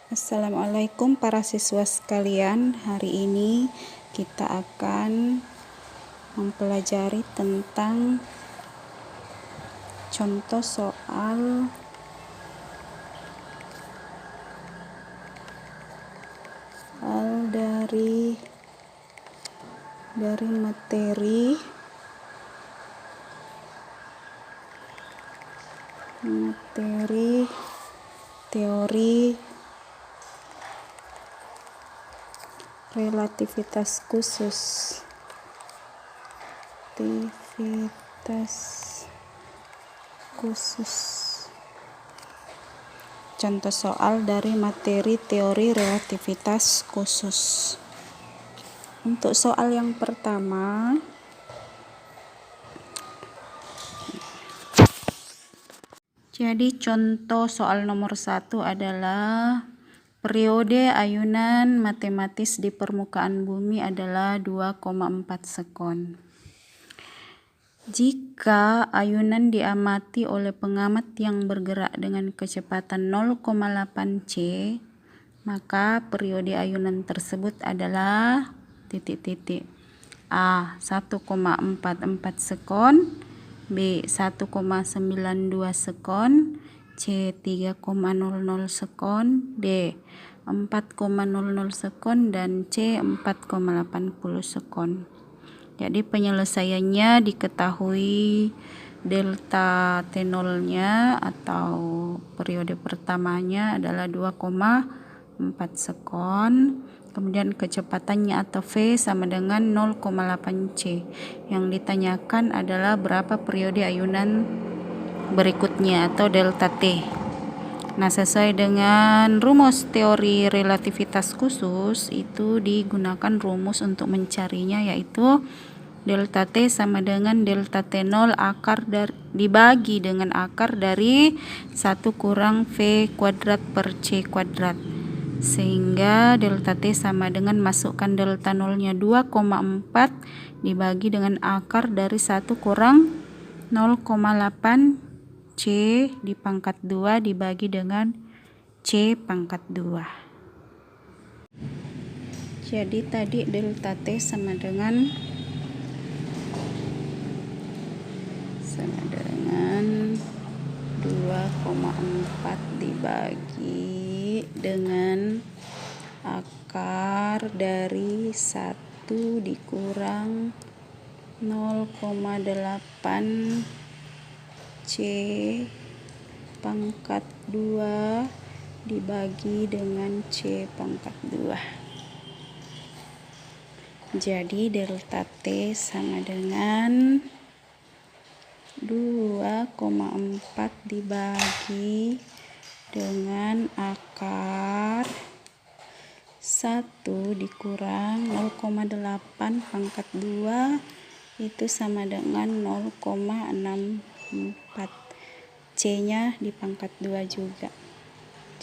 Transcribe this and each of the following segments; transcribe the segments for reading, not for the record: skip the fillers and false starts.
Assalamualaikum para siswa sekalian. Hari ini kita akan mempelajari tentang contoh soal dari materi teori relativitas khusus. Contoh soal dari materi teori relativitas khusus. Untuk soal yang pertama, jadi contoh soal nomor 1 adalah periode ayunan matematis di permukaan bumi adalah 2,4 sekon. Jika ayunan diamati oleh pengamat yang bergerak dengan kecepatan 0,8 c, maka periode ayunan tersebut adalah A 1,44 sekon, B 1,92 sekon, C 3,00 sekon, D 4,00 sekon, dan C 4,80 sekon. Jadi penyelesaiannya diketahui delta T0 nya atau periode pertamanya adalah 2,4 sekon. Kemudian kecepatannya atau V sama dengan 0,8 C. Yang ditanyakan adalah berapa periode ayunan berikutnya atau delta T. Nah, sesuai dengan rumus teori relativitas khusus, itu digunakan rumus untuk mencarinya, yaitu delta T sama dengan delta T0 dibagi dengan akar dari 1 kurang V kuadrat per C kuadrat. Sehingga delta T sama dengan masukkan delta 0-nya 2,4 dibagi dengan akar dari 1 kurang 0,8 C di pangkat 2 dibagi dengan C pangkat 2. Jadi tadi delta T sama dengan 2,4 dibagi dengan akar dari 1 dikurang 0,8 C pangkat 2 dibagi dengan C pangkat 2. Jadi delta T sama dengan 2,4 dibagi dengan akar 1 dikurang 0,8 pangkat 2 itu sama dengan 0,64. C-nya di pangkat 2 juga.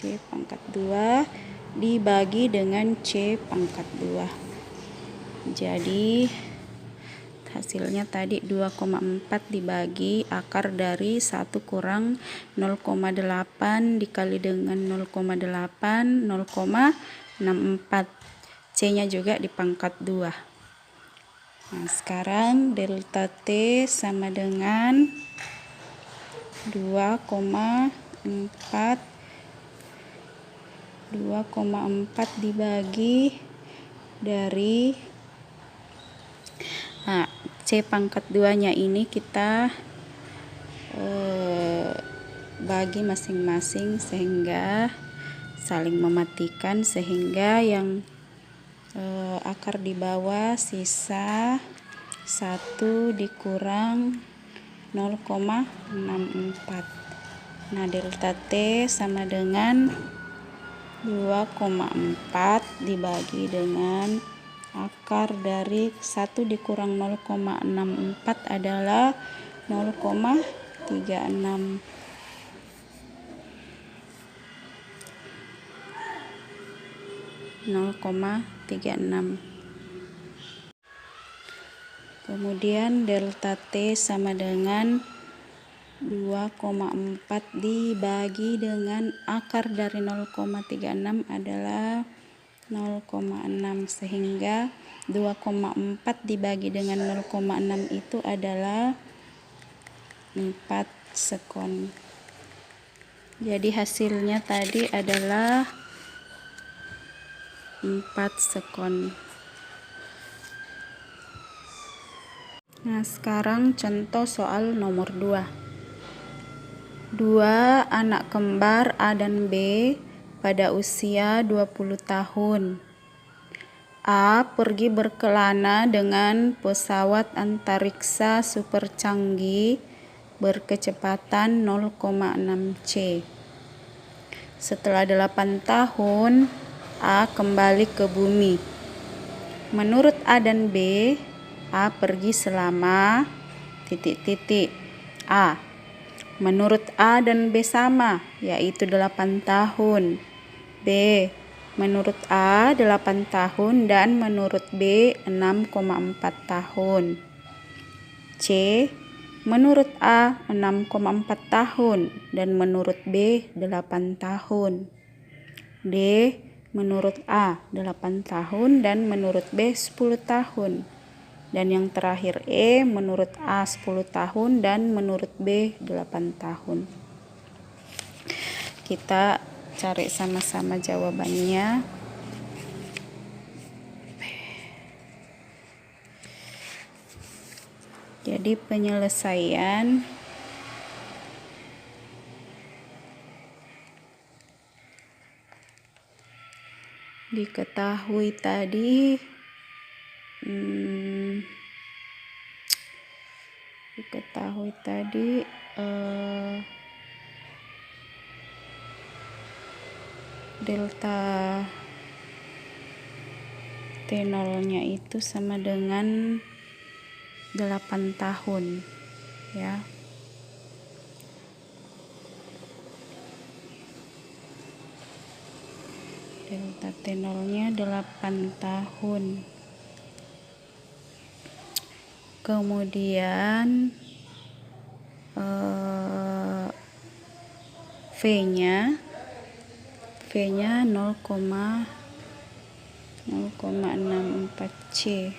C pangkat 2 dibagi dengan C pangkat 2. Jadi hasilnya tadi 2,4 dibagi akar dari 1 kurang 0,8 dikali dengan 0,8, 0,64. C-nya juga di pangkat 2. Nah, sekarang delta T sama dengan 2,4 dibagi dari C pangkat 2-nya ini kita bagi masing-masing sehingga saling mematikan, sehingga yang akar di bawah sisa 1 dikurang 0,64. Nah, delta T sama dengan 2,4 dibagi dengan akar dari 1 dikurang 0,64 adalah 0,36. Kemudian delta T sama dengan 2,4 dibagi dengan akar dari 0,36 adalah 0,6, sehingga 2,4 dibagi dengan 0,6 itu adalah 4 sekon. Jadi hasilnya tadi adalah 4 sekon. Nah, sekarang contoh soal nomor 2. Dua anak kembar A dan B pada usia 20 tahun. A pergi berkelana dengan pesawat antariksa super canggih berkecepatan 0,6 C. Setelah 8 tahun, A kembali ke bumi. Menurut A dan B, A pergi selama ... A. Menurut A dan B sama, yaitu 8 tahun. B. Menurut A 8 tahun dan menurut B 6,4 tahun. C. Menurut A 6,4 tahun dan menurut B 8 tahun. D. Menurut A 8 tahun dan menurut B 10 tahun. Dan yang terakhir E. Menurut A 10 tahun dan menurut B 8 tahun. Kita cari sama-sama jawabannya. Jadi penyelesaian diketahui tadi delta T0 nya itu sama dengan 8 tahun ya. Delta T0 nya 8 tahun. Kemudian V-nya 0,64 C.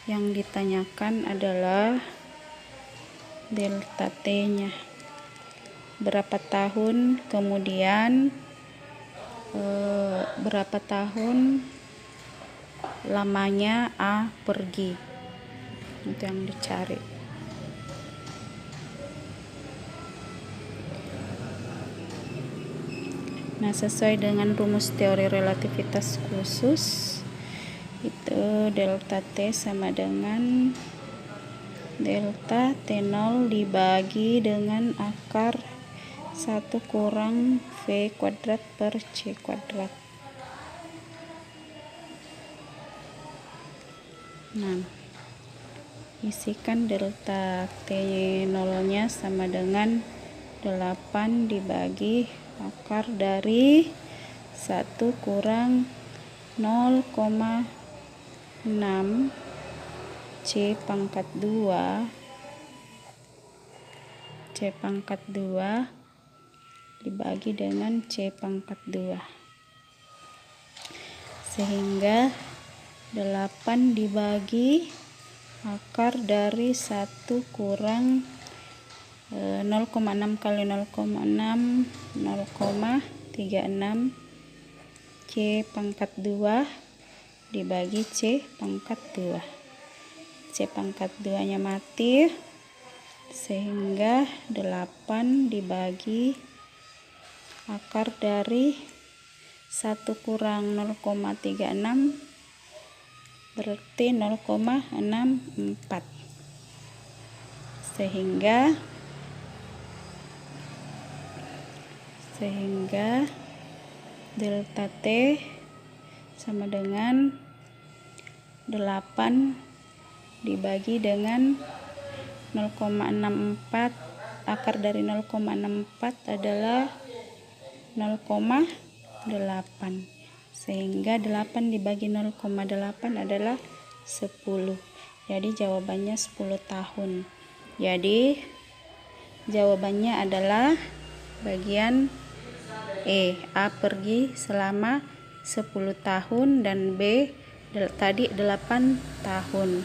Yang ditanyakan adalah delta T-nya. Berapa tahun kemudian berapa tahun lamanya A pergi. Itu yang dicari. Nah, sesuai dengan rumus teori relativitas khusus, itu delta T sama dengan delta T0 dibagi dengan akar 1 kurang V kuadrat per C kuadrat. Nah, isikan delta T0 nya sama dengan 8 dibagi akar dari 1 kurang 0,6 C pangkat 2 dibagi dengan C pangkat 2, sehingga 8 dibagi akar dari 1 kurang 0,6 kali 0,6 0,36 C pangkat 2 dibagi C pangkat 2. C pangkat 2 nya mati, sehingga 8 dibagi akar dari 1 kurang 0,36 berarti 0,64, sehingga delta T sama dengan 8 dibagi dengan 0,64, akar dari 0,64 adalah 0,8, sehingga 8 dibagi 0,8 adalah 10. Jadi jawabannya 10 tahun. Jadi jawabannya adalah bagian E. A pergi selama 10 tahun dan B tadi 8 tahun.